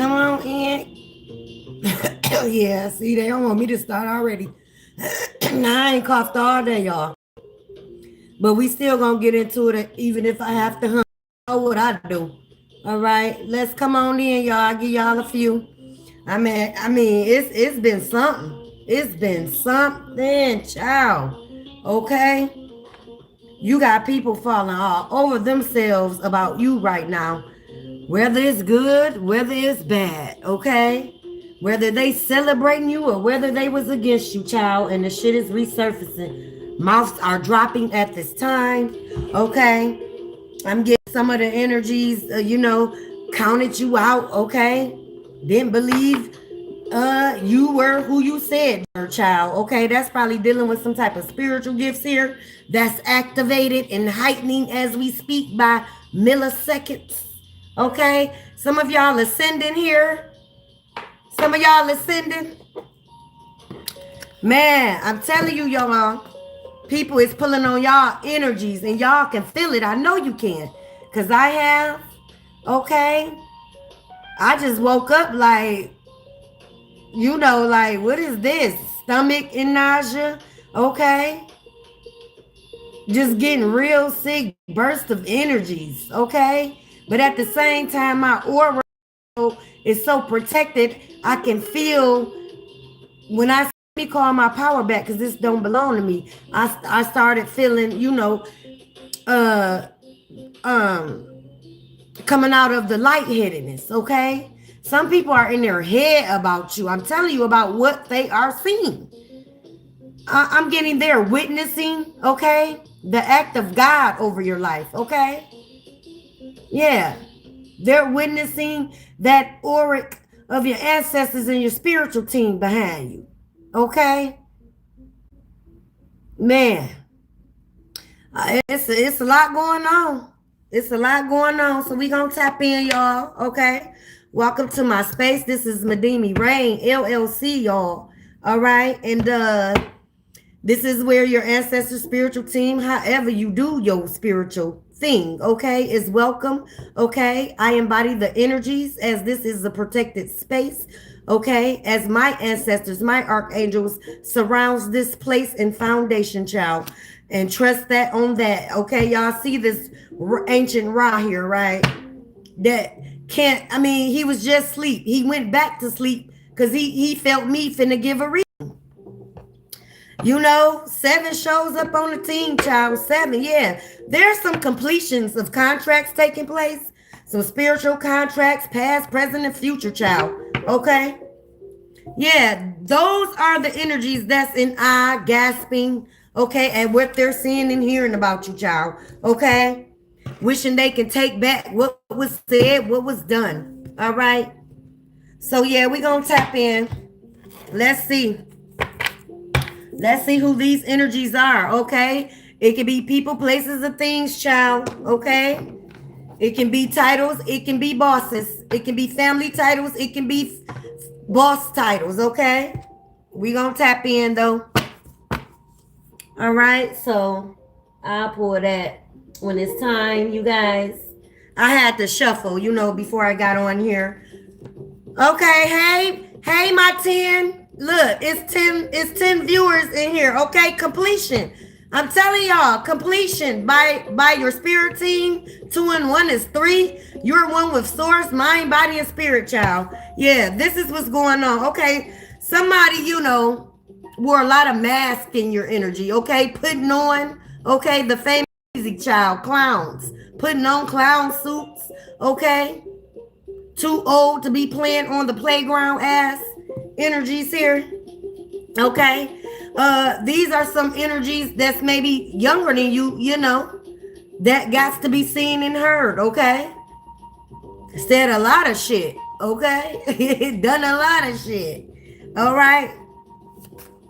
Come on in. Yeah, see, they don't want me to start already. Now, I ain't coughed all day, y'all. But we still gonna get into it, even if I have to hunt. You know what I do. All right, let's come on in, y'all. I'll give y'all a few. I mean, it's been something. It's been something, child. Okay, you got people falling all over themselves about you right now, whether it's good, whether it's bad. Okay, whether they celebrating you or whether they was against you, child, and the shit is resurfacing. Mouths are dropping at this time. Okay, I'm getting some of the energies, counted you out. Okay, didn't believe you were who you said, your child. Okay, that's probably dealing with some type of spiritual gifts here that's activated and heightening as we speak by milliseconds. Okay, some of y'all ascending here. Some of y'all ascending. Man, I'm telling you, y'all, people is pulling on y'all energies and y'all can feel it. I know you can, because I have. Okay, I just woke up like, like, what is this? Stomach and nausea. Okay, just getting real sick, burst of energies. Okay, but at the same time, my aura is so protected. I can feel when I call my power back, because this don't belong to me. I started feeling, uh coming out of the lightheadedness. Okay, some people are in their head about you. I'm telling you about what they are seeing. I'm getting there, witnessing. Okay, the act of God over your life. Okay, yeah, they're witnessing that auric of your ancestors and your spiritual team behind you. Okay, man, it's a lot going on. It's a lot going on. So we gonna tap in, y'all. Okay, welcome to my space. This is Madimi Rain LLC, y'all. All right, and this is where your ancestor spiritual team, however you do your spiritual thing, okay, is welcome. Okay, I embody the energies as this is a protected space. Okay, as my ancestors, my archangels surrounds this place and foundation, child, and trust that on that. Okay, y'all see this ancient Ra here, right? That can't. I mean, he was just asleep. He went back to sleep because he felt me finna give a reading. 7 shows up on the team, child. 7, yeah. There's some completions of contracts taking place. Some spiritual contracts, past, present, and future, child. Okay? Yeah, those are the energies that's in eye gasping, okay, at what they're seeing and hearing about you, child. Okay? Wishing they can take back what was said, what was done. All right? So, yeah, we're going to tap in. Let's see. Let's see who these energies are, okay? It can be people, places, or things, child, okay? It can be titles. It can be bosses. It can be family titles. It can be boss titles, okay? We gonna tap in, though. All right, so I'll pull that when it's time, you guys. I had to shuffle, before I got on here. Okay, hey, my 10. Look, it's 10 viewers in here. Okay, completion. I'm telling y'all, completion by your spirit team. 2 and 1 is 3. You're one with source, mind, body, and spirit, child. Yeah, this is what's going on. Okay, somebody wore a lot of mask in your energy. Okay, putting on. Okay, the famous music, child, clowns, putting on clown suits. Okay, too old to be playing on the playground ass energies here. Okay, these are some energies that's maybe younger than you, that got to be seen and heard. Okay, said a lot of shit. Okay, done a lot of shit. All right,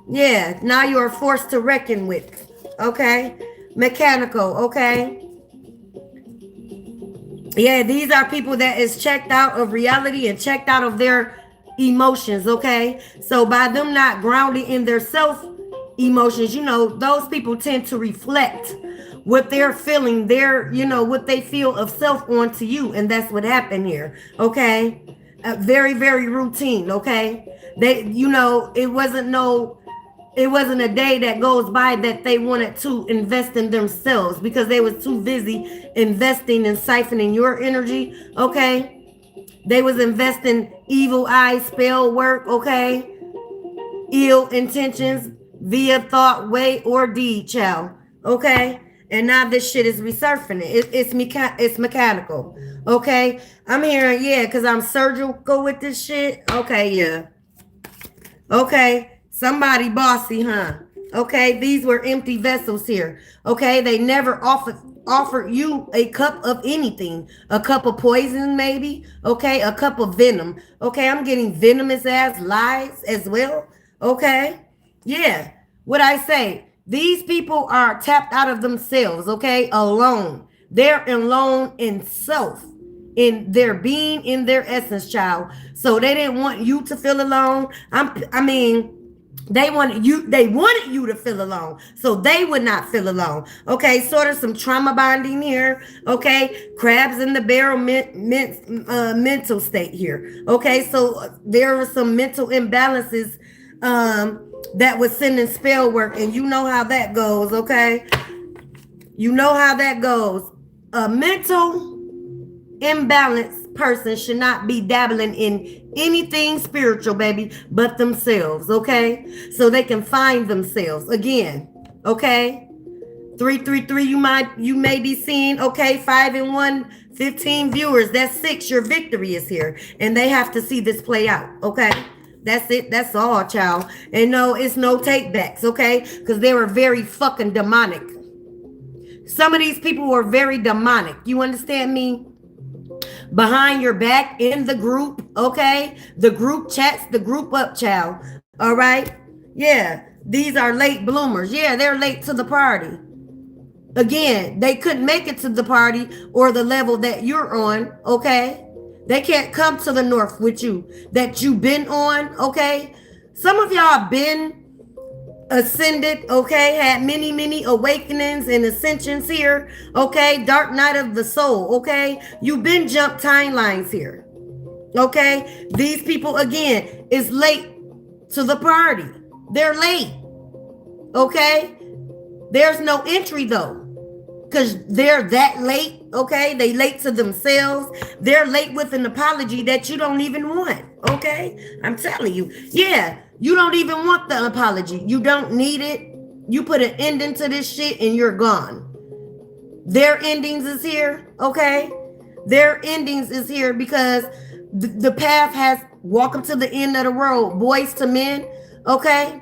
yeah, now you are forced to reckon with. Okay, mechanical. Okay, yeah, these are people that is checked out of reality and checked out of their emotions. Okay, so by them not grounded in their self emotions, those people tend to reflect what they're feeling, what they feel of self onto you, and that's what happened here. Okay, very, very routine, okay? They, you know, it wasn't a day that goes by that they wanted to invest in themselves because they was too busy investing and siphoning your energy, okay? They was investing evil eye spell work, okay? Ill intentions via thought, way, or deed, child, okay? And now this shit is resurfacing. It's mechanical, okay? I'm hearing, yeah, because I'm surgical with this shit. Okay, yeah. Okay, somebody bossy, huh? Okay, these were empty vessels here. Okay, they never offered you a cup of anything. A cup of poison, maybe. Okay, a cup of venom. Okay, I'm getting venomous ass lies as well. Okay, yeah. What I say, these people are tapped out of themselves. Okay, alone. They're alone in self, in their being, in their essence, child. So they didn't want you to feel alone. I mean, they wanted you to feel alone, so they would not feel alone. Okay, sort of some trauma bonding here. Okay, crabs in the barrel mental state here. Okay, so there were some mental imbalances that was sending spell work, and you know how that goes. Okay, you know how that goes. A mental imbalanced person should not be dabbling in anything spiritual, baby, but themselves, okay? So they can find themselves again, okay? 333, you may be seeing, okay? 5 and 1, 15 viewers. That's 6. Your victory is here, and they have to see this play out, okay? That's it. That's all, child. And no, it's no take backs, okay? Because they were very fucking demonic. Some of these people were very demonic. You understand me? Behind your back, in the group, okay? The group chats, the group up, child. All right? Yeah, these are late bloomers. Yeah, they're late to the party. Again, they couldn't make it to the party or the level that you're on, okay? They can't come to the north with you that you've been on, okay? Some of y'all been ascended, okay, had many awakenings and ascensions here, okay? Dark night of the soul, okay? You've been jumped timelines here, okay? These people, again, is late to the party. They're late, okay? There's no entry, though, because they're that late, okay? They late to themselves. They're late with an apology that you don't even want, okay? I'm telling you, yeah. You don't even want the apology. You don't need it. You put an ending to this shit and you're gone. Their endings is here, okay? Their endings is here because the path has welcome to the end of the road. Boys to men, okay?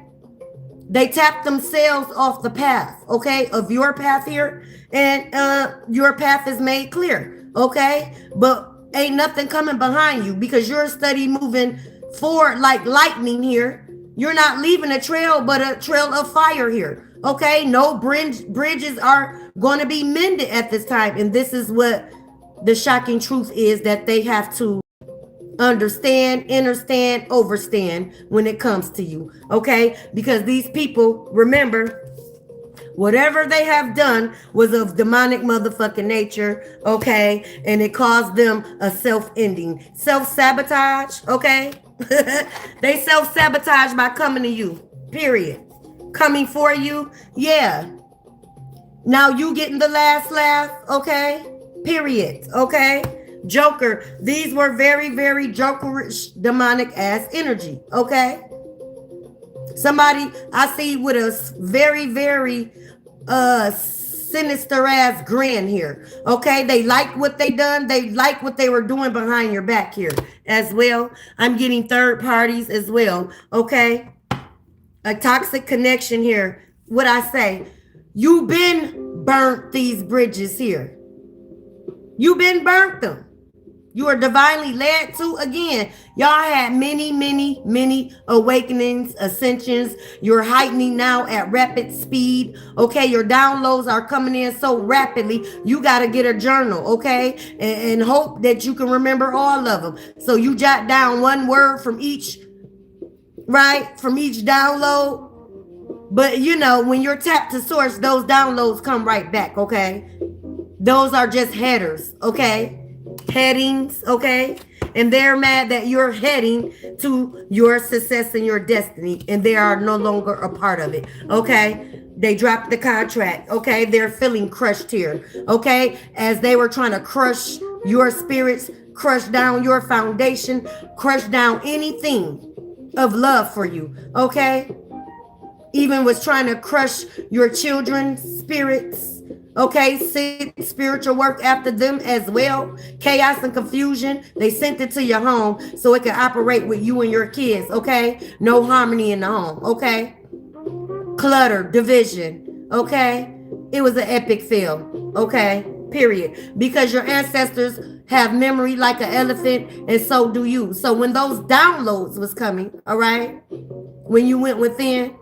They tap themselves off the path, okay, of your path here. And your path is made clear, okay? But ain't nothing coming behind you because you're steady moving forward like lightning here. You're not leaving a trail, but a trail of fire here. Okay, no bridges are going to be mended at this time. And this is what the shocking truth is that they have to understand, understand, overstand when it comes to you. Okay, because these people, remember, whatever they have done was of demonic motherfucking nature. Okay, and it caused them a self-ending, self-sabotage. Okay. They self-sabotage by coming to you, period. Coming for you, yeah. Now you getting the last laugh, okay? Period, okay? Joker, these were very, very jokerish, demonic ass energy, okay? Somebody I see with a very, very sinister ass grin here, okay? They like what they done. They like what they were doing behind your back here as well. I'm getting third parties as well, okay? A toxic connection here. What I say, you've been burnt these bridges here. You've been burnt them. You are divinely led to. Again, y'all had many awakenings, ascensions. You're heightening now at rapid speed. Okay, your downloads are coming in so rapidly. You got to get a journal, okay? And hope that you can remember all of them. So you jot down one word from each, right? From each download. But you know, when you're tapped to source, those downloads come right back, okay? Those are just headers, okay? Headings, okay? And they're mad that you're heading to your success and your destiny, and they are no longer a part of it. Okay, they dropped the contract. Okay, they're feeling crushed here. Okay, as they were trying to crush your spirits, crush down your foundation, crush down anything of love for you. Okay, even was trying to crush your children's spirits. Okay, sent spiritual work after them as well. Chaos and confusion. They sent it to your home so it can operate with you and your kids. Okay, no harmony in the home. Okay, clutter, division. Okay, it was an epic fail. Okay, period. Because your ancestors have memory like an elephant, and so do you. So when those downloads was coming, all right, when you went within,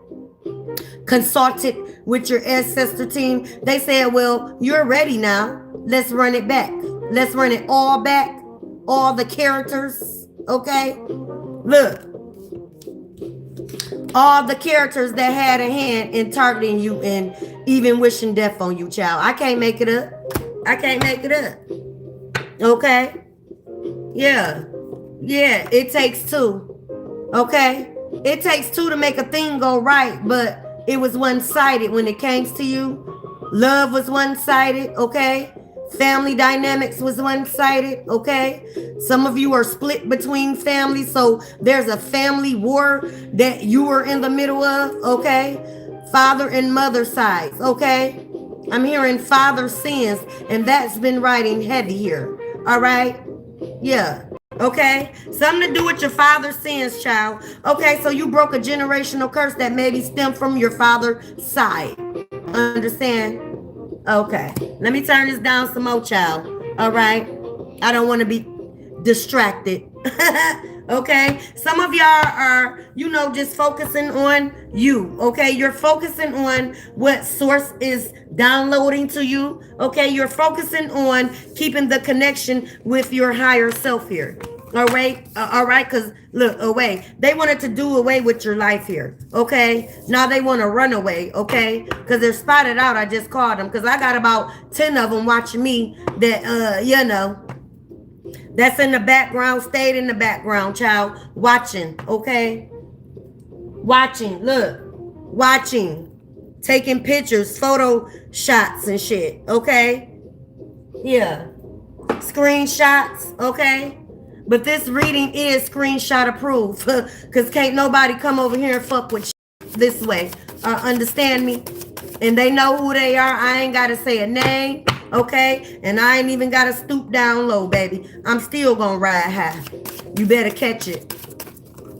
consulted with your ancestor team, they said, well, you're ready now. Let's run it back. Let's run it all back. All the characters. Okay, look, all the characters that had a hand in targeting you and even wishing death on you, child. I can't make it up. I can't make it up. Okay, yeah, it takes two. Okay, it takes two to make a thing go right, but it was one-sided when it came to you. Love was one-sided, okay? Family dynamics was one-sided, okay? Some of you are split between families, so there's a family war that you were in the middle of, okay? Father and mother sides, okay? I'm hearing father sins, and that's been riding heavy here, all right? Yeah. Okay, something to do with your father's sins, child. Okay, so you broke a generational curse that maybe stemmed from your father's side. Understand? Okay, let me turn this down some more, child. All right, I don't want to be distracted. Okay, some of y'all are, just focusing on you. Okay, you're focusing on what source is downloading to you. Okay, you're focusing on keeping the connection with your higher self here. All right, because look, they wanted to do away with your life here. Okay, now they want to run away. Okay, because they're spotted out. I just called them because I got about 10 of them watching me that that's in the background, stayed in the background, child, watching. Okay, watching, look, watching, taking pictures, photo shots and shit. Okay, yeah, screenshots. Okay, but this reading is screenshot approved because can't nobody come over here and fuck with this way. Understand me? And they know who they are. I ain't got to say a name. Okay, and I ain't even gotta stoop down low, baby. I'm still gonna ride high. You better catch it.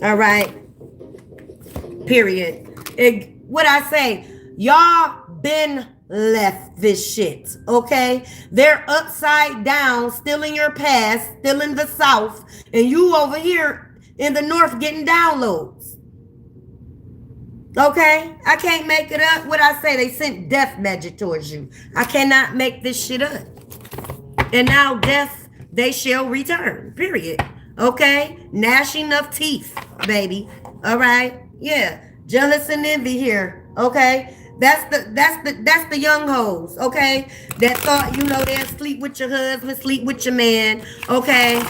All right, period. What I say, y'all been left this shit. Okay, they're upside down, still in your past, still in the south, and you over here in the north getting downloads. Okay, I can't make it up. What I say, they sent death magic towards you. I cannot make this shit up. And now death, they shall return, period. Okay, gnashing of teeth, baby. All right, yeah, jealous and envy here. Okay, that's the young hoes. Okay, that thought they'll sleep with your husband, sleep with your man. Okay,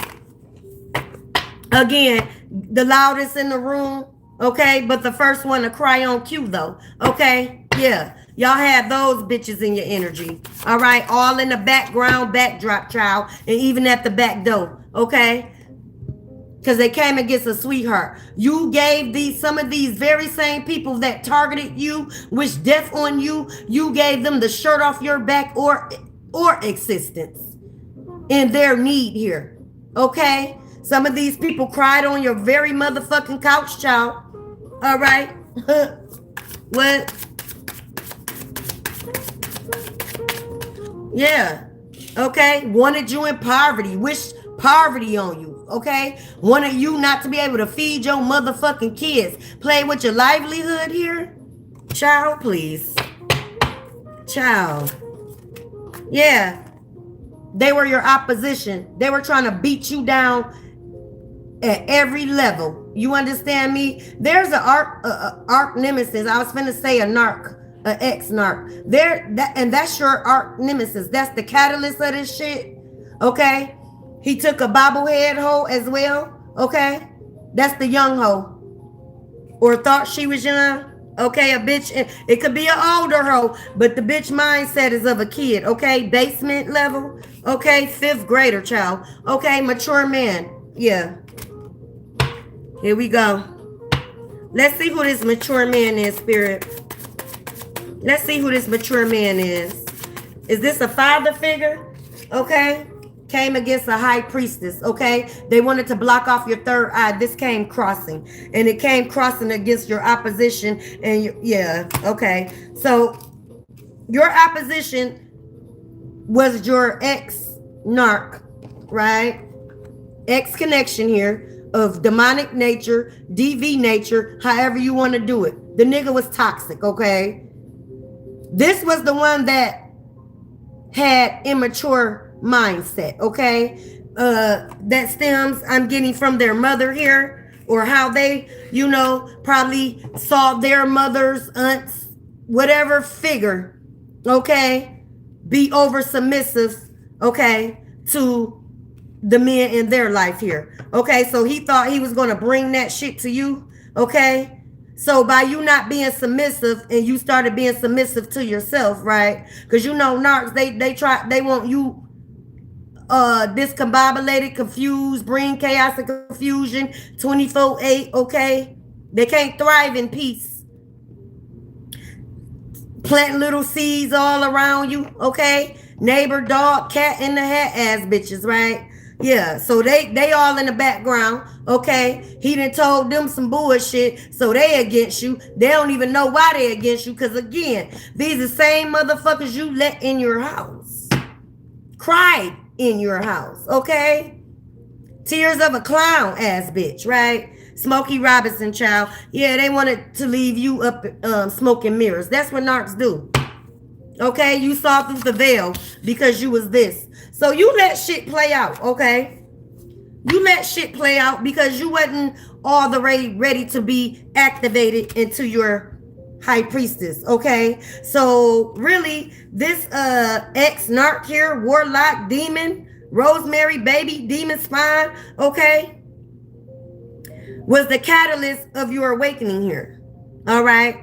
again, the loudest in the room. Okay, but the first one to cry on cue though. Okay, yeah, y'all have those bitches in your energy. All right, all in the background, backdrop, child, and even at the back door. Okay, because they came against a sweetheart. You gave some of these very same people that targeted you, wished death on you. You gave them the shirt off your back or existence in their need here. Okay, some of these people cried on your very motherfucking couch, child. All right. What? Yeah. Okay. Wanted you in poverty. Wished poverty on you. Okay. Wanted you not to be able to feed your motherfucking kids. Play with your livelihood here. Child, please. Child. Yeah. They were your opposition. They were trying to beat you down at every level. You understand me? There's an arch nemesis. I was finna say a ex-narc. And that's your arch nemesis. That's the catalyst of this shit. Okay? He took a bobblehead hoe as well. Okay, that's the young hoe, or thought she was young. Okay, a bitch. It could be an older hoe, but the bitch mindset is of a kid. Okay, basement level. Okay, fifth grader child. Okay, mature man. Yeah. Here we go. Let's see who this mature man is, Spirit. Let's see who this mature man is. Is this a father figure? Okay. Came against a high priestess. Okay. They wanted to block off your third eye. This came crossing. And it came crossing against your opposition. And yeah. Okay. So your opposition was your ex-narc, right? Ex-connection here of demonic nature, DV nature, however you want to do it. The nigga was toxic, okay? This was the one that had immature mindset, okay? That stems, I'm getting from their mother here, or how they, you know, probably saw their mothers, aunts, whatever figure, okay, be over submissive, okay, to the men in their life here. Okay, so he thought he was going to bring that shit to you. Okay, so by you not being submissive, and you started being submissive to yourself, right? Because you know narcs, they want you discombobulated, confused, bring chaos and confusion 24/8. Okay, they can't thrive in peace. Plant little seeds all around you. Okay, neighbor, dog, cat in the hat ass bitches, right? Yeah, so they all in the background, okay? He done told them some bullshit, so they against you. They don't even know why they against you, because again, these the same motherfuckers you let in your house. Cried in your house, okay? Tears of a clown ass bitch, right? Smokey Robinson child. Yeah, they wanted to leave you up smoking mirrors. That's what narcs do. Okay, you saw through the veil because you was this. So you let shit play out, okay? You let shit play out because you wasn't all the way ready to be activated into your high priestess, okay? So really, this ex-narc here, warlock, demon, rosemary, baby, demon spine, okay, was the catalyst of your awakening here, all right?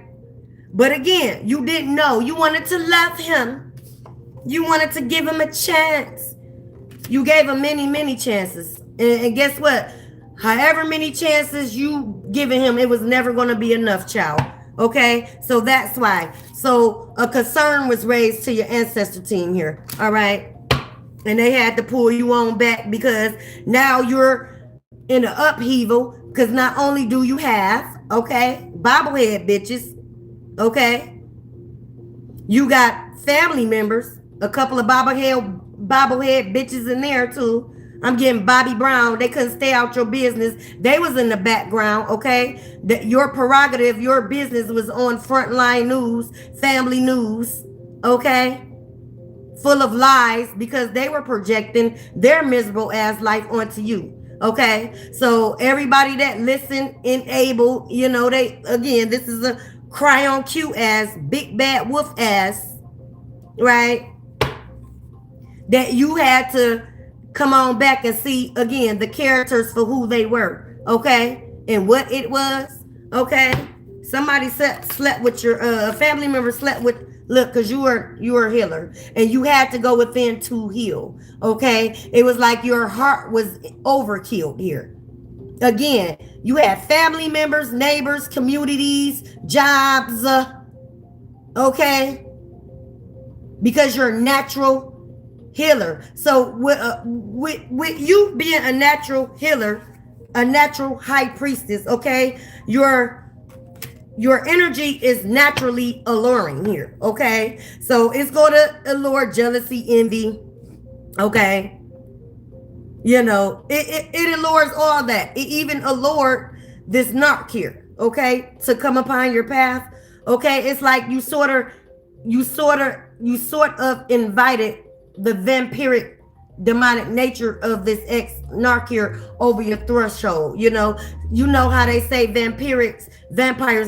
But again, you didn't know. You wanted to love him. You wanted to give him a chance. You gave him many, many chances. And guess what? However many chances you given him, it was never going to be enough, child. Okay? So that's why. So a concern was raised to your ancestor team here. All right? And they had to pull you on back because now you're in an upheaval, because not only do you have, okay, bobblehead bitches, okay, you got family members, a couple of bobblehead bitches in there too. I'm getting Bobby Brown. They couldn't stay out your business. They was in the background, okay? That your prerogative, your business was on Frontline News, Family News, okay? Full of lies because they were projecting their miserable ass life onto you, okay? So everybody that listened, enabled, you know, they, again, this is a cry on cue ass, big bad wolf ass, right? That you had to come on back and see again the characters for who they were, okay, and what it was, okay. Somebody slept with your family member, slept with, look, because you were a healer and you had to go within to heal, okay. It was like your heart was overkilled here. Again, you had family members, neighbors, communities, jobs, okay, because you're a natural healer. So with you being a natural healer, a natural high priestess, okay, your energy is naturally alluring here, okay. So it's going to allure jealousy, envy, okay. You know, it allures all that. It even allured this narc here, okay, to come upon your path, okay. It's like you sort of invited the vampiric demonic nature of this ex-narc here over your threshold. You know how they say vampires,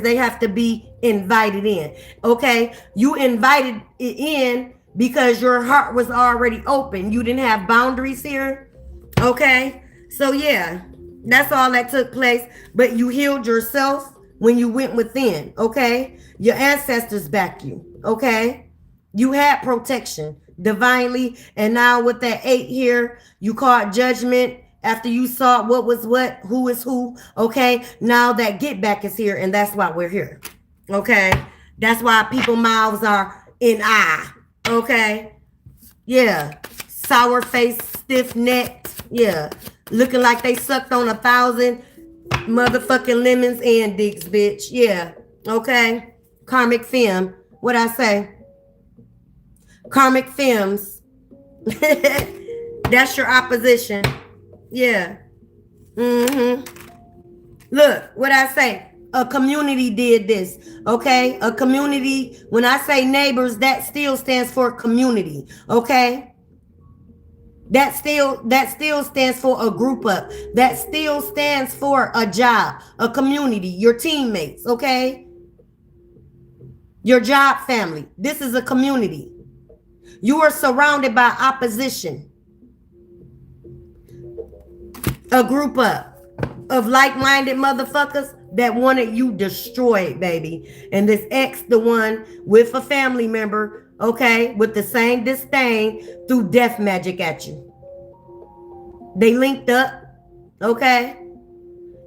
they have to be invited in, okay. You invited it in because your heart was already open. You didn't have boundaries here, Okay? So yeah, that's all that took place. But you healed yourself when you went within. Okay? Your ancestors back you. Okay? You had protection divinely. And now with that 8 here, you caught judgment after you saw what was what, who is who. Okay? Now that get back is here, and that's why we're here. Okay? That's why people mouths are in eye. Okay? Yeah. Sour face, stiff necked. Yeah. Looking like they sucked on 1,000 motherfucking lemons and dicks, bitch. Yeah. Okay. Karmic film. What I say? Karmic films. That's your opposition. Yeah. Mm-hmm. Look, what I say? A community did this. Okay? A community, when I say neighbors, that still stands for community. Okay? That still stands for a group up. That still stands for a job, a community, your teammates, okay? Your job family. This is a community. You are surrounded by opposition. A group up of like-minded motherfuckers that wanted you destroyed, baby. And this ex, the one with a family member, okay, with the same disdain, threw death magic at you. They linked up, okay?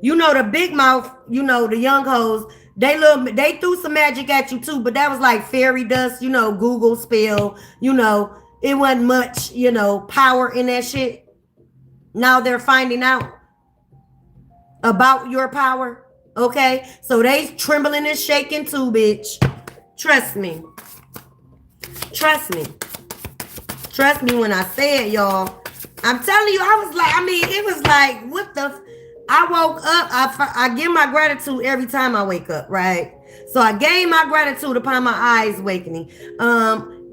You know the big mouth, you know the young hoes, they threw some magic at you too, but that was like fairy dust, you know, Google spell, you know, it wasn't much, you know, power in that shit. Now they're finding out about your power, okay? So they trembling and shaking too, bitch. Trust me. Trust me. Trust me when I say it, y'all. I'm telling you, I was like, I mean, it was like, what the... I woke up, I give my gratitude every time I wake up, right? So I gave my gratitude upon my eyes awakening.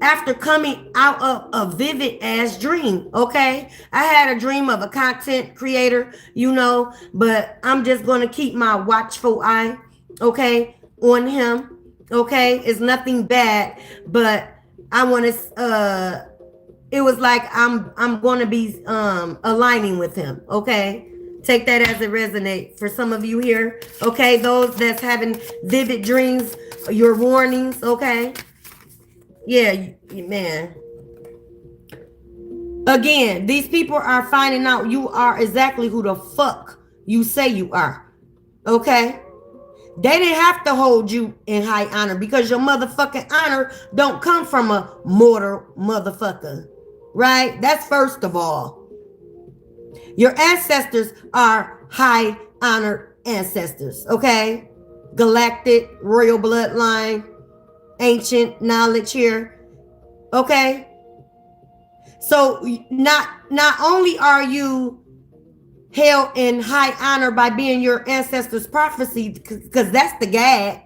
After coming out of a vivid ass dream, okay? I had a dream of a content creator, you know, but I'm just going to keep my watchful eye, okay, on him, okay? It's nothing bad, but I want to, it was like I'm going to be aligning with him, okay? Take that as it resonates for some of you here, okay? Those that's having vivid dreams, your warnings, okay? Yeah, man. Again, these people are finding out you are exactly who the fuck you say you are, okay? They didn't have to hold you in high honor because your motherfucking honor don't come from a mortal motherfucker, right? That's first of all. Your ancestors are high honored ancestors, okay? Galactic, royal bloodline, ancient knowledge here, okay? So not only are you held in high honor by being your ancestors' prophecy, because that's the gag,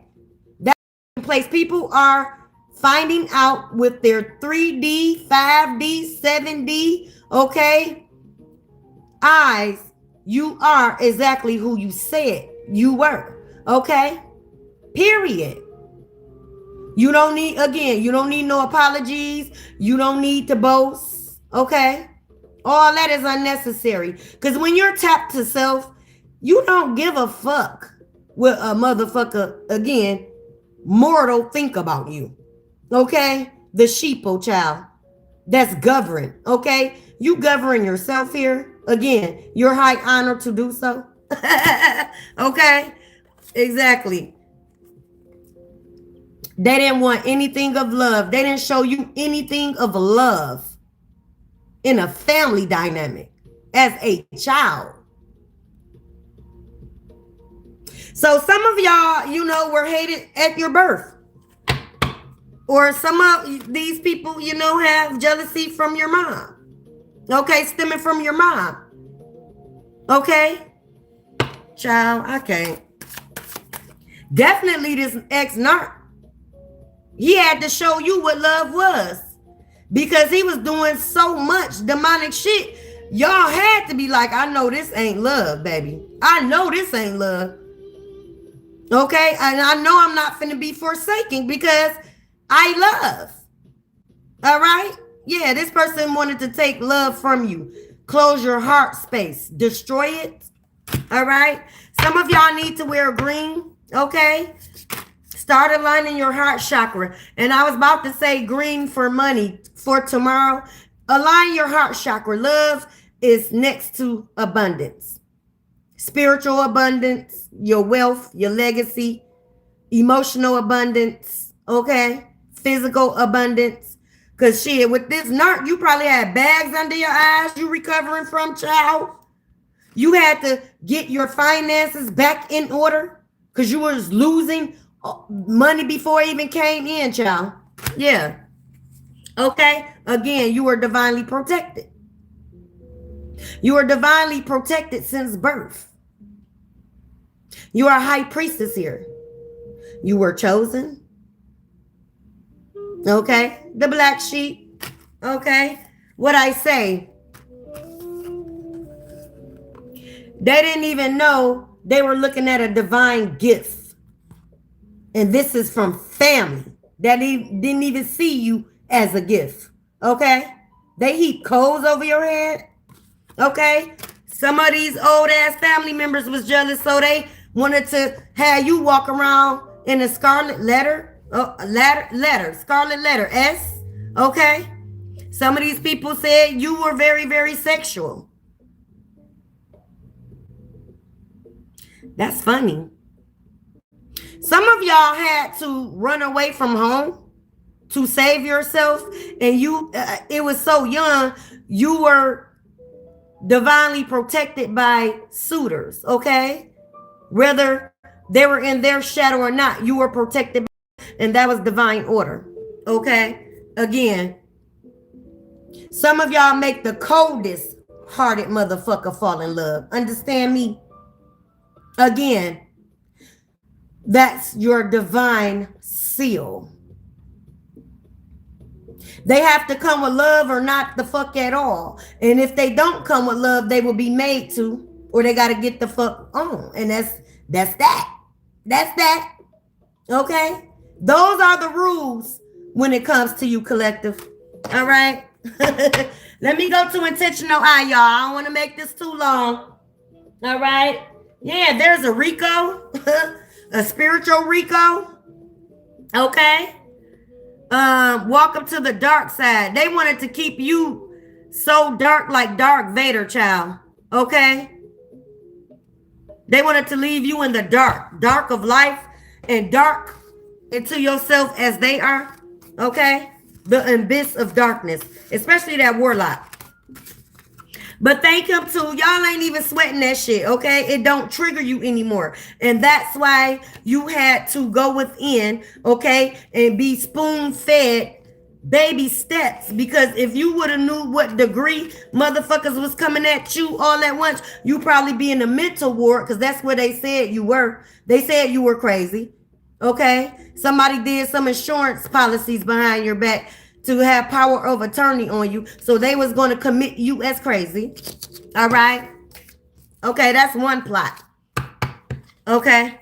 that's the place people are finding out with their 3D, 5D, 7D, okay? Eyes, you are exactly who you said you were, okay? Period. You don't need, again, you don't need no apologies. You don't need to boast, okay? All that is unnecessary. Because when you're tapped to self, you don't give a fuck what a motherfucker, again, mortal think about you, okay? The sheeple child that's governed, okay? You govern yourself here. Again, you're high honor to do so. Okay? Exactly. They didn't want anything of love. They didn't show you anything of love in a family dynamic as a child. So some of y'all, you know, were hated at your birth. Or some of these people, you know, have jealousy from your mom. Okay, stemming from your mom. Okay? Child, I can't. Definitely this ex-narc. He had to show you what love was. Because he was doing so much demonic shit. Y'all had to be like, I know this ain't love, baby. I know this ain't love. Okay? And I know I'm not finna be forsaken because I love. All right? Yeah, this person wanted to take love from you. close your heart space, destroy it. All right. Some of y'all need to wear green. Okay. Start aligning your heart chakra. And I was about to say green for money for tomorrow. Align your heart chakra. Love is next to abundance. Spiritual abundance, your wealth, your legacy, emotional abundance, okay? Physical abundance. Because shit, with this narc, you probably had bags under your eyes you recovering from, child. You had to get your finances back in order because you was losing money before it even came in, child. Yeah. Okay. Again, you were divinely protected. You are divinely protected since birth. You are a high priestess here. You were chosen. Okay. The black sheep. Okay. What I say. They didn't even know they were looking at a divine gift. And this is from family that didn't even see you as a gift. Okay? They heap coals over your head. Okay? Some of these old ass family members was jealous, so they wanted to have you walk around in a scarlet letter. Scarlet letter S. Okay? Some of these people said you were very, very sexual. That's funny. Some of y'all had to run away from home to save yourself, and you it was so young, you were divinely protected by suitors, okay? Whether they were in their shadow or not, you were protected by, and that was divine order, okay? Again, some of y'all make the coldest hearted motherfucker fall in love. Understand me? Again, that's your divine seal. They have to come with love or not the fuck at all. And if they don't come with love, they will be made to, or they got to get the fuck on. And that's that. That's that. Okay? Those are the rules when it comes to you, collective. All right? Let me go to intentional eye, y'all. I don't want to make this too long. All right? Yeah, there's a Rico, a spiritual Rico. Okay. Welcome to the dark side. They wanted to keep you so dark like Dark Vader, child. Okay. They wanted to leave you in the dark of life and dark into yourself as they are. Okay. The abyss of darkness, especially that warlock. But thank him too. Y'all ain't even sweating that shit, okay? It don't trigger you anymore. And that's why you had to go within, okay? And be spoon-fed baby steps. Because if you would have knew what degree motherfuckers was coming at you all at once, you probably be in a mental ward, because that's where they said you were. They said you were crazy, okay? Somebody did some insurance policies behind your back to have power of attorney on you. So they was going to commit you as crazy. All right. Okay, that's one plot. Okay.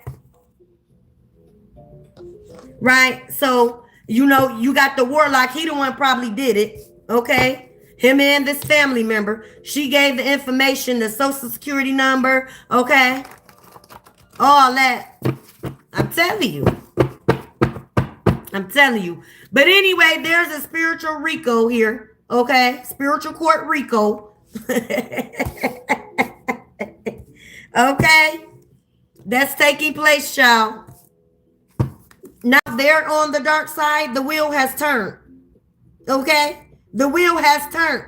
Right. So, you know, you got the warlock. He the one probably did it. Okay. Him and this family member. She gave the information, the social security number. Okay. All that. I'm telling you. I'm telling you. But anyway, there's a spiritual Rico here. Okay. Spiritual court Rico. Okay. That's taking place, y'all. Now they're on the dark side. The wheel has turned. Okay. The wheel has turned.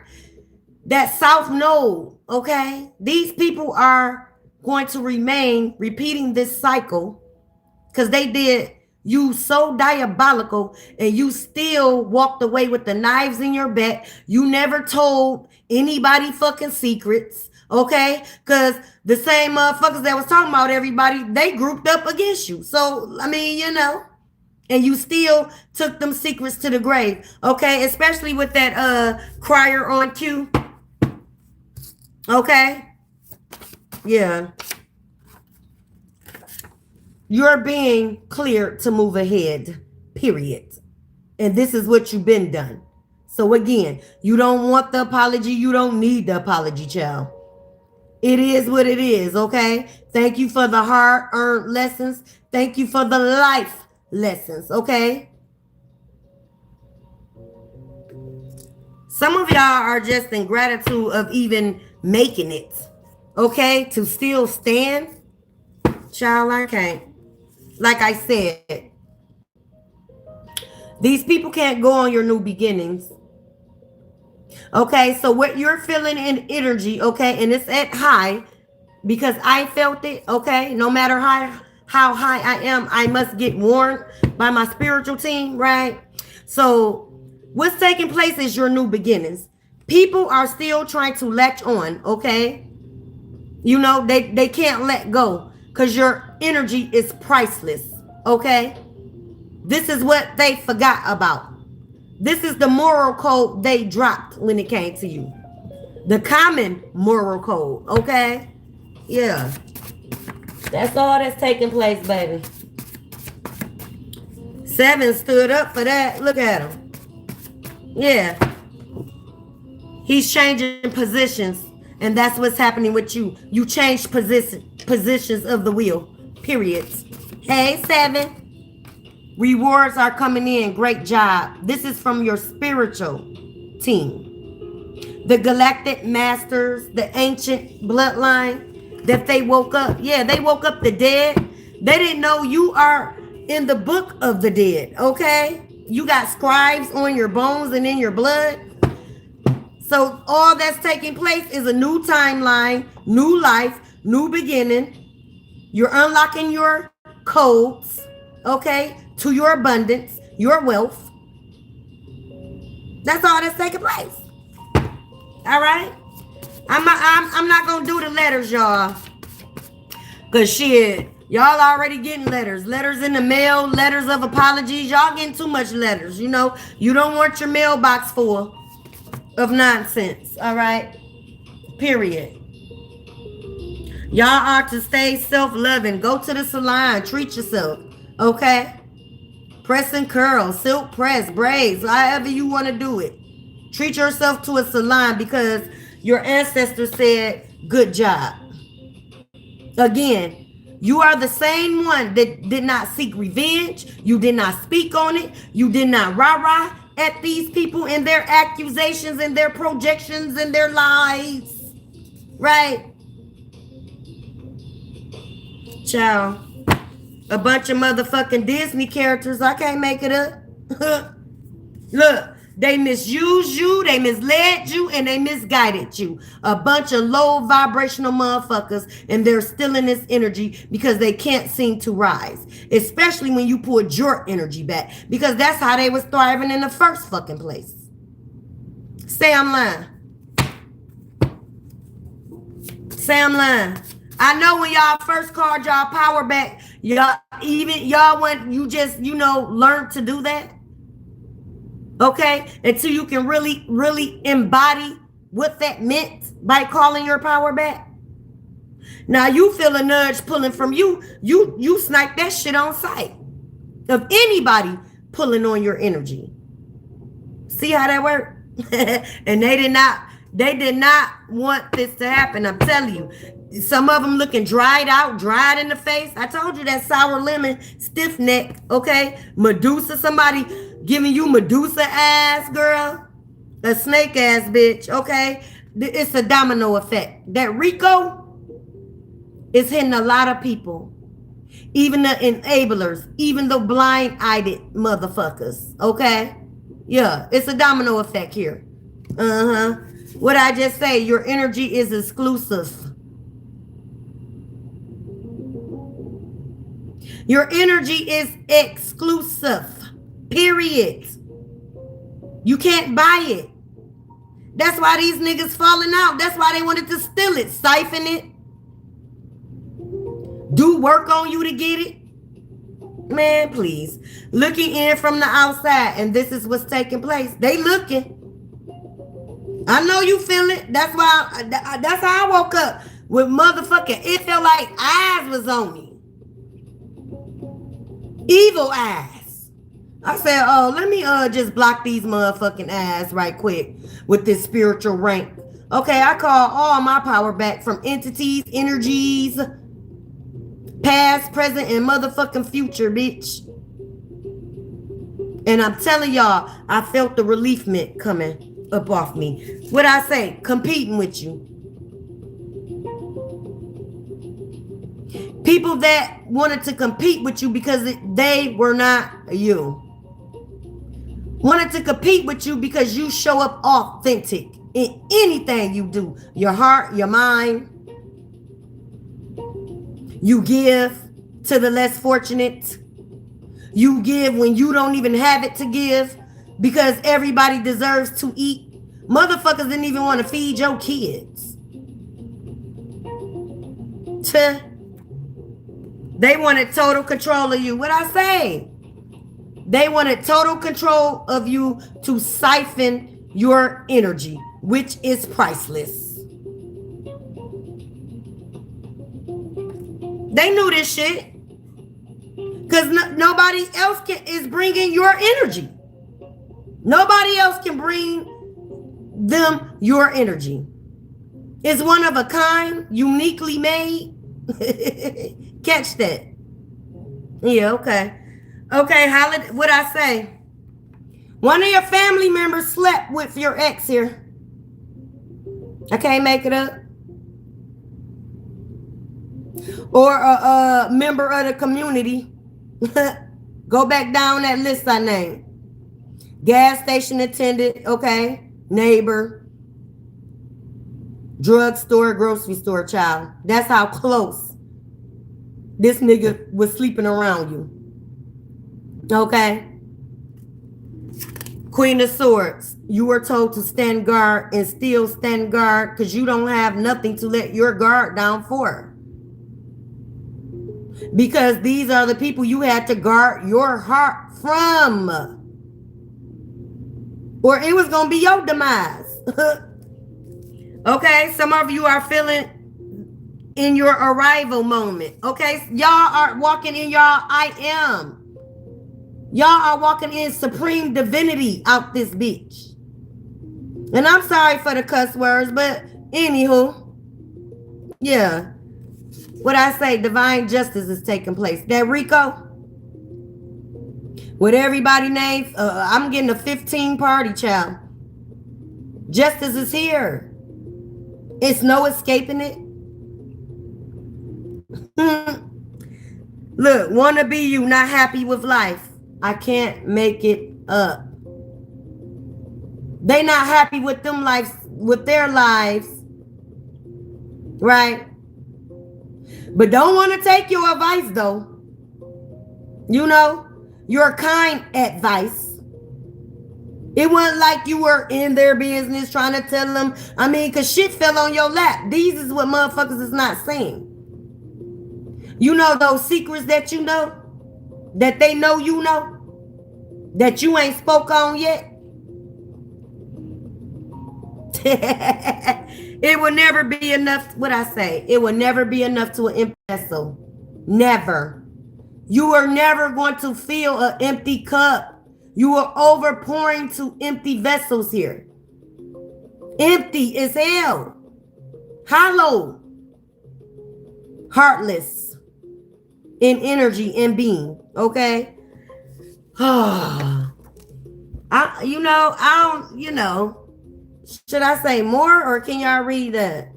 That south node. Okay. These people are going to remain repeating this cycle because they did you so diabolical, and you still walked away with the knives in your back. You never told anybody fucking secrets, okay? Because the same motherfuckers that was talking about everybody, they grouped up against you. So, I mean, you know, and you still took them secrets to the grave, okay? Especially with that crier on cue, okay? Yeah. You're being cleared to move ahead, period. And this is what you've been done. So again, you don't want the apology. You don't need the apology, child. It is what it is, okay? Thank you for the hard-earned lessons. Thank you for the life lessons, okay? Some of y'all are just in gratitude of even making it, okay? To still stand. Child, I can't. Like I said, these people can't go on your new beginnings. Okay, so what you're feeling in energy, okay, and it's at high because I felt it, okay? No matter how high I am, I must get warned by my spiritual team, right? So what's taking place is your new beginnings. People are still trying to latch on, okay? You know, they can't let go because your energy is priceless, okay? This is what they forgot about. This is the moral code they dropped when it came to you. The common moral code, okay? Yeah. That's all that's taking place, baby. 7 stood up for that. Look at him. Yeah. He's changing positions, and that's what's happening with you. You changed positions of the wheel, period. Hey, 7. Rewards are coming in. Great job. This is from your spiritual team. The galactic masters, the ancient bloodline that they woke up. Yeah, they woke up the dead. They didn't know you are in the book of the dead, okay? You got scribes on your bones and in your blood. So all that's taking place is a new timeline, new life, new beginning. You're unlocking your codes, okay? To your abundance, your wealth. That's all that's taking place. All right? I'm not gonna do the letters, y'all. Cause shit, y'all already getting letters. Letters in the mail, letters of apologies. Y'all getting too much letters, you know. You don't want your mailbox full of nonsense. All right? Period. Y'all are to stay self-loving. Go to the salon, treat yourself. Okay? Press and curl, silk press, braids, however you want to do it. Treat yourself to a salon because your ancestors said, good job. Again, you are the same one that did not seek revenge. You did not speak on it. You did not rah-rah at these people and their accusations and their projections and their lies. Right? Ciao. A bunch of motherfucking Disney characters. I can't make it up. Look, they misused you, they misled you, and they misguided you. A bunch of low vibrational motherfuckers, and they're still in this energy because they can't seem to rise. Especially when you pulled your energy back. Because that's how they was thriving in the first fucking place. Say I'm lying. Say I'm lying. I know when y'all first called y'all power back, y'all went, you just, learned to do that. Okay? Until you can really embody what that meant by calling your power back. Now you feel a nudge pulling from you. You snipe that shit on sight of anybody pulling on your energy. See how that worked? And they did not want this to happen. I'm telling you. Some of them looking dried in the face. I told you that sour lemon, stiff neck, okay? Medusa, somebody giving you Medusa ass, girl. A snake ass bitch, okay? It's a domino effect. That Rico is hitting a lot of people. Even the enablers, even the blind-eyed motherfuckers, okay? Yeah, it's a domino effect here. What I just say, your energy is exclusive. Your energy is exclusive. Period. You can't buy it. That's why these niggas falling out. That's why they wanted to steal it, siphon it. Do work on you to get it. Man, please. Looking in from the outside, and this is what's taking place. They looking. I know you feel it. That's why. That's how I woke up with motherfucking. It felt like eyes was on me. Evil eyes. I said, oh, let me just block these motherfucking ass right quick with this spiritual rank. Okay, I call all my power back from entities, energies, past, present, and motherfucking future, bitch. And I'm telling y'all, I felt the relief mint coming up off me. What I say? Competing with you. People that wanted to compete with you because they were not you. Wanted to compete with you because you show up authentic in anything you do. Your heart, your mind. You give to the less fortunate. You give when you don't even have it to give because everybody deserves to eat. Motherfuckers didn't even want to feed your kids. They wanted total control of you. What I say? They wanted total control of you to siphon your energy, which is priceless. They knew this shit. Because nobody else is bringing your energy. Nobody else can bring them your energy. It's one of a kind, uniquely made. Catch that. Yeah, okay. Okay, what I say? One of your family members slept with your ex here. I can't make it up. Or a member of the community. Go back down that list I named. Gas station attendant, okay. Neighbor. Drugstore, grocery store child. That's how close this nigga was sleeping around you. Okay. Queen of Swords. You were told to stand guard and still stand guard because you don't have nothing to let your guard down for. Because these are the people you had to guard your heart from. Or it was going to be your demise. Okay, some of you are feeling in your arrival moment. Okay, y'all are walking in y'all I am. Y'all are walking in supreme divinity out this bitch. And I'm sorry for the cuss words, but anywho, yeah. What I say, divine justice is taking place. That Rico, with everybody names, I'm getting a 15 party, child. Justice is here. It's no escaping it. Look, wanna be you, not happy with life. I can't make it up. They not happy with them lives, with their lives, right? But don't want to take your advice though. You know, your kind advice. It wasn't like you were in their business trying to tell them. I mean, because shit fell on your lap. These is what motherfuckers is not saying. You know those secrets that you know? That they know you know? That you ain't spoke on yet? It will never be enough. What I say? It will never be enough to an empty vessel. Never. You are never going to fill an empty cup. You are overpouring to empty vessels here. Empty as hell. Hollow. Heartless. In energy and being. Okay? Should I say more or can y'all read that?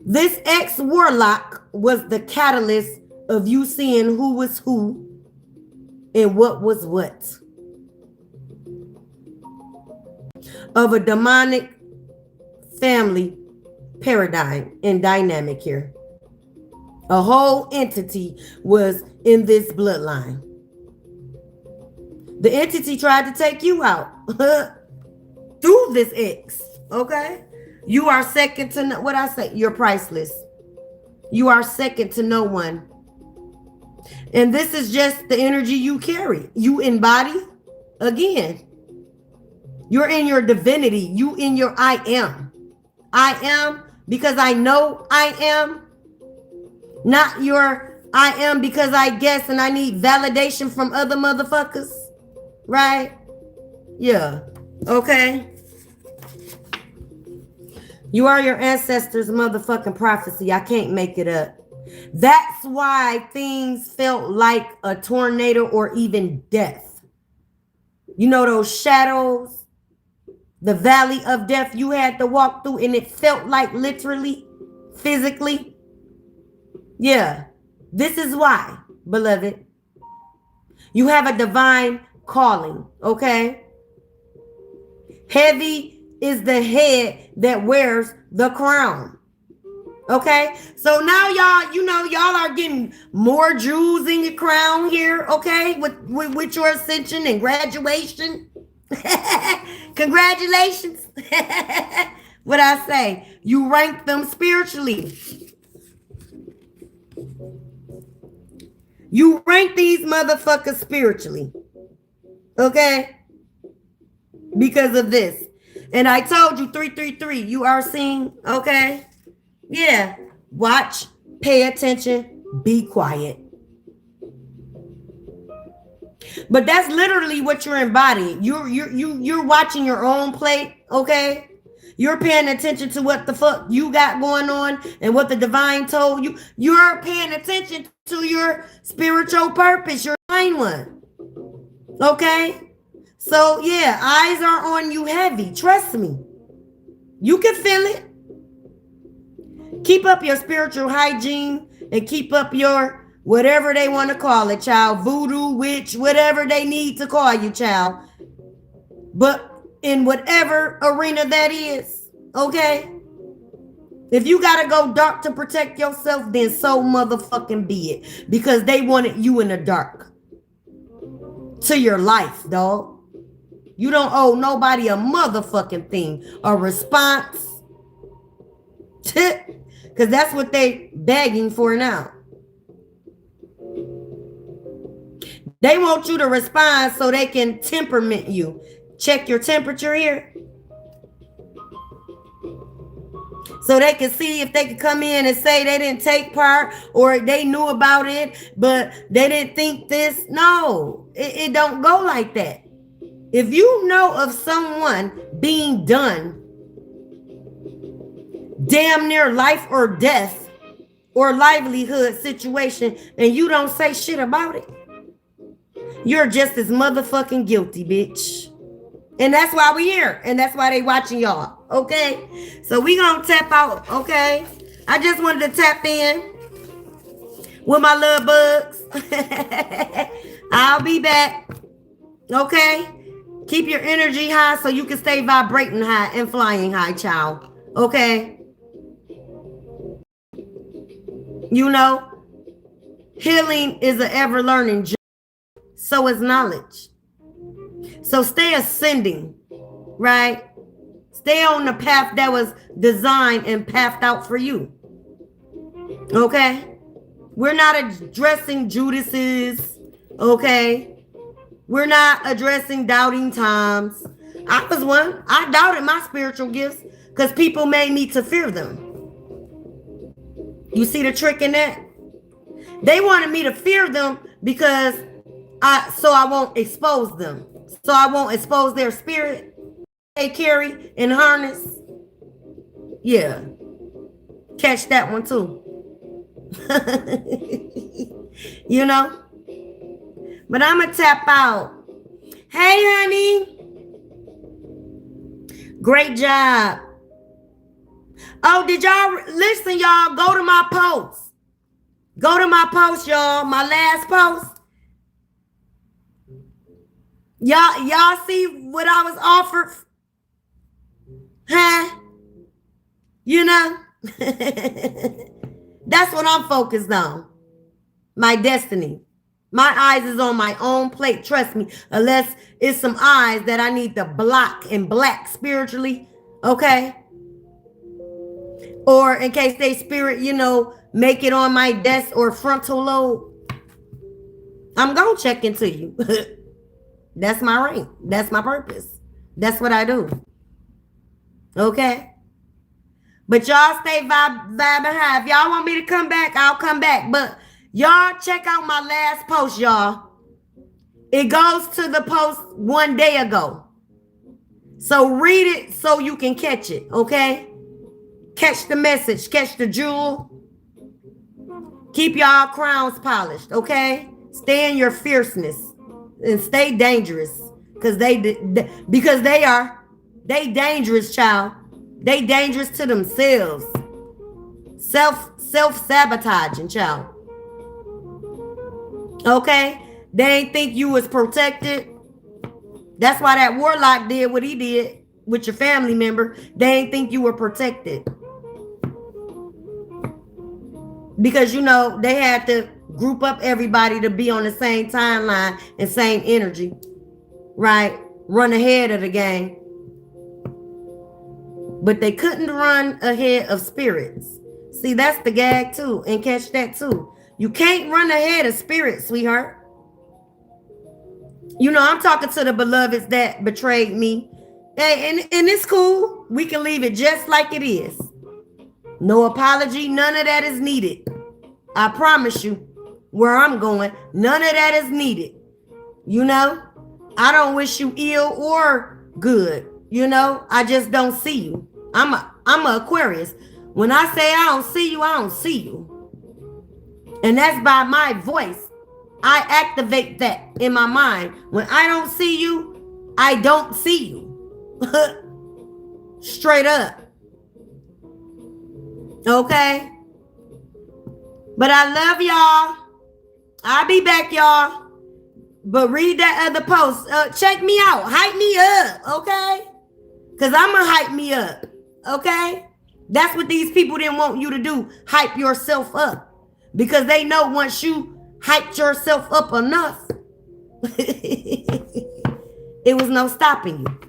This ex-warlock was the catalyst of you seeing who was who and what was what. Of a demonic family paradigm and dynamic here. A whole entity was in this bloodline. The entity tried to take you out through this ex, okay? You are second to no, what I say, you're priceless. You are second to no one. And this is just the energy you carry. You embody, again. You're in your divinity. You in your I am. I am because I know I am. Not your I am because I guess and I need validation from other motherfuckers. Right? Yeah. Okay. You are your ancestors' motherfucking prophecy. I can't make it up. That's why things felt like a tornado or even death. You know those shadows, the valley of death you had to walk through, and it felt like literally, physically. Yeah, this is why, beloved. You have a divine calling, okay? Heavy is the head that wears the crown. Okay, so now y'all are getting more jewels in your crown here, okay, with your ascension and graduation. Congratulations. What I say, you rank them spiritually. You rank these motherfuckers spiritually, okay, because of this. And I told you 333, you are seeing, okay. Yeah, watch, pay attention, be quiet. But that's literally what you're embodying. You're watching your own plate, okay? You're paying attention to what the fuck you got going on and what the divine told you. You're paying attention to your spiritual purpose, your divine one. Okay? So yeah, eyes are on you heavy. Trust me. You can feel it. Keep up your spiritual hygiene and keep up your whatever they want to call it, child. Voodoo, witch, whatever they need to call you, child. But in whatever arena that is, okay? If you got to go dark to protect yourself, then so motherfucking be it. Because they wanted you in the dark. To your life, dog. You don't owe nobody a motherfucking thing. A response. Because that's what they begging for now. They want you to respond so they can temperament you. Check your temperature here. So they can see if they can come in and say they didn't take part or they knew about it, but they didn't think this. No, it don't go like that. If you know of someone being done damn near life or death or livelihood situation and you don't say shit about it, you're just as motherfucking guilty, bitch. And that's why we here. And that's why they watching y'all. Okay? So we gonna tap out. Okay? I just wanted to tap in with my little bugs. I'll be back. Okay? Keep your energy high so you can stay vibrating high and flying high, child. Okay? You know, healing is an ever-learning journey. So is knowledge. So stay ascending, right? Stay on the path that was designed and pathed out for you. Okay? We're not addressing Judas's, okay? We're not addressing doubting times. I was one. I doubted my spiritual gifts because people made me to fear them. You see the trick in that? They wanted me to fear them because I won't expose them. So I won't expose their spirit they carry and harness. Yeah. Catch that one too. You know? But I'm going to tap out. Hey, honey. Great job. Oh, did y'all listen, y'all? Go to my post. Go to my post, y'all. My last post. Y'all see what I was offered? Huh? You know? That's what I'm focused on. My destiny. My eyes is on my own plate. Trust me. Unless it's some eyes that I need to block and black spiritually. Okay? Or in case they spirit, you know, make it on my desk or frontal lobe. I'm going to check into you. That's my rank. That's my purpose. That's what I do. Okay? But y'all stay vibing high. If y'all want me to come back, I'll come back. But Y'all check out my last post, y'all. It goes to the post 1 day ago. So read it so you can catch it, okay? Catch the message, catch the jewel. Keep y'all crowns polished, okay? Stay in your fierceness and stay dangerous. Because they dangerous, child. They dangerous to themselves. Self-sabotaging, child. Okay? They ain't think you was protected. That's why that warlock did what he did with your family member. They ain't think you were protected. Because, you know, they had to group up everybody to be on the same timeline and same energy. Right? Run ahead of the game. But they couldn't run ahead of spirits. See, that's the gag too. And catch that too. You can't run ahead of spirits, sweetheart. You know, I'm talking to the beloveds that betrayed me. And it's cool. We can leave it just like it is. No apology. None of that is needed. I promise you, where I'm going, none of that is needed. You know, I don't wish you ill or good. You know, I just don't see you. I'm a Aquarius. When I say I don't see you, I don't see you. And that's by my voice. I activate that in my mind. When I don't see you, I don't see you. Straight up. Okay? But I love y'all. I'll be back, y'all. But read that other post. Check me out. Hype me up, okay? Because I'm going to hype me up, okay? That's what these people didn't want you to do. Hype yourself up. Because they know once you hyped yourself up enough, it was no stopping you.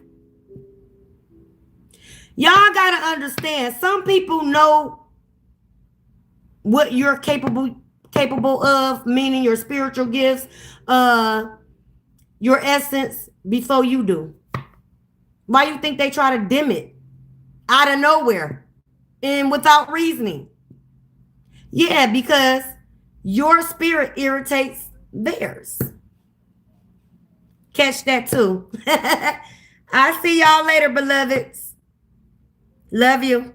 Y'all got to understand, some people know what you're capable of, meaning your spiritual gifts, your essence, before you do. Why you think they try to dim it out of nowhere and without reasoning? Yeah, because your spirit irritates theirs. Catch that too. I'll see y'all later, beloveds. Love you.